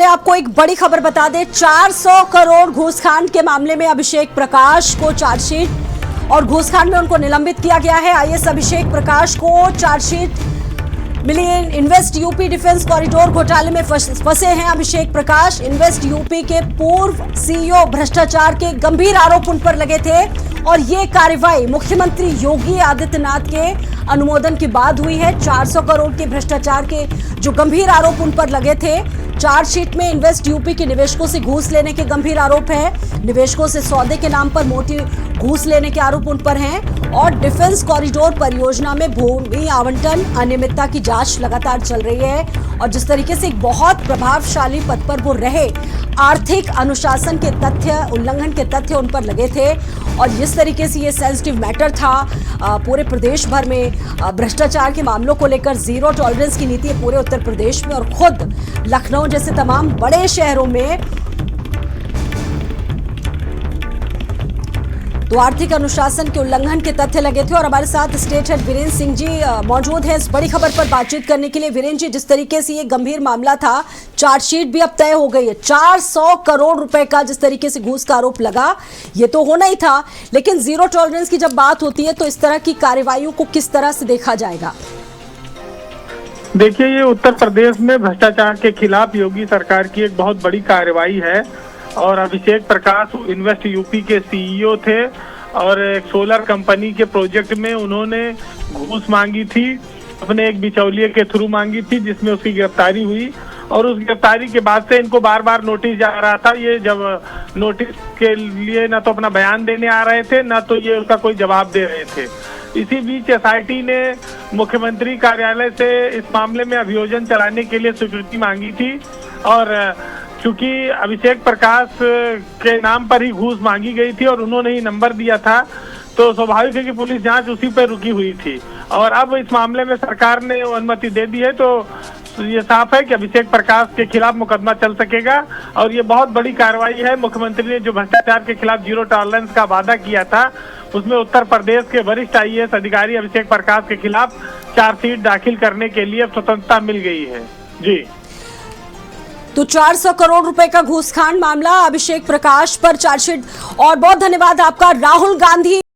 आपको एक बड़ी खबर बता दें, 400 करोड़ घूसकांड के मामले में अभिषेक प्रकाश को चार्जशीट और घूसकांड में उनको निलंबित किया गया है। आईएएस अभिषेक प्रकाश को चार्जशीट मिली। इन्वेस्ट यूपी डिफेंस कॉरिडोर घोटाले में फंसे हैं अभिषेक प्रकाश। इन्वेस्ट यूपी के पूर्व सीईओ भ्रष्टाचार के गंभीर आरोप उन पर लगे थे और ये कार्रवाई मुख्यमंत्री योगी आदित्यनाथ के अनुमोदन के बाद हुई है। 400 करोड़ के भ्रष्टाचार के जो गंभीर आरोप उन पर लगे थे, चार्जशीट में इन्वेस्ट यूपी के निवेशकों से घूस लेने के गंभीर आरोप है। निवेशकों से सौदे के नाम पर मोटी घूस लेने के आरोप उन पर हैं और डिफेंस कॉरिडोर परियोजना में भूमि आवंटन अनियमितता की जांच लगातार चल रही है। और जिस तरीके से एक बहुत प्रभावशाली पद पर वो रहे, आर्थिक अनुशासन के तथ्य, उल्लंघन के तथ्य उन पर लगे थे और जिस तरीके से ये सेंसिटिव मैटर था, पूरे प्रदेश भर में भ्रष्टाचार के मामलों को लेकर जीरो टॉलरेंस की नीति है पूरे उत्तर प्रदेश में और खुद लखनऊ जैसे तमाम बड़े शहरों में तो आर्थिक अनुशासन के उल्लंघन के तथ्य लगे थे। और हमारे साथ स्टेट हेड वीरेंद्र सिंह जी मौजूद हैं इस बड़ी खबर पर बातचीत करने के लिए। वीरेंद्र जी, जिस तरीके से ये गंभीर मामला था, चार्जशीट भी अब तय हो गई है। 400 करोड़ रुपए का जिस तरीके से घूस का आरोप लगा, ये तो होना ही था, लेकिन जीरो टॉलरेंस की जब बात होती है तो इस तरह की कार्रवाइयों को किस तरह से देखा जाएगा? देखिए, ये उत्तर प्रदेश में भ्रष्टाचार के खिलाफ योगी सरकार की एक बहुत बड़ी कार्रवाई है। और अभिषेक प्रकाश इन्वेस्ट यूपी के सीईओ थे और एक सोलर कंपनी के प्रोजेक्ट में उन्होंने घूस मांगी थी, अपने एक बिचौलिए के थ्रू मांगी थी, जिसमें उसकी गिरफ्तारी हुई। और उस गिरफ्तारी के बाद से इनको बार बार नोटिस जा रहा था। ये जब नोटिस के लिए ना तो अपना बयान देने आ रहे थे, ना तो ये उसका कोई जवाब दे रहे थे। इसी बीच एसआईटी ने मुख्यमंत्री कार्यालय से इस मामले में अभियोजन चलाने के लिए स्वीकृति मांगी थी। और चूंकि अभिषेक प्रकाश के नाम पर ही घूस मांगी गई थी और उन्होंने ही नंबर दिया था, तो स्वाभाविक है कि पुलिस जांच उसी पर रुकी हुई थी। और अब इस मामले में सरकार ने अनुमति दे दी है, तो ये साफ है कि अभिषेक प्रकाश के खिलाफ मुकदमा चल सकेगा। और ये बहुत बड़ी कार्रवाई है। मुख्यमंत्री ने जो भ्रष्टाचार के खिलाफ जीरो टॉलरेंस का वादा किया था, उसमें उत्तर प्रदेश के वरिष्ठ आईएएस अधिकारी अभिषेक प्रकाश के खिलाफ चार्जशीट दाखिल करने के लिए स्वतंत्रता मिल गई है। जी, तो 400 करोड़ रुपए का घूसकांड मामला, अभिषेक प्रकाश पर चार्जशीट। और बहुत धन्यवाद आपका। राहुल गांधी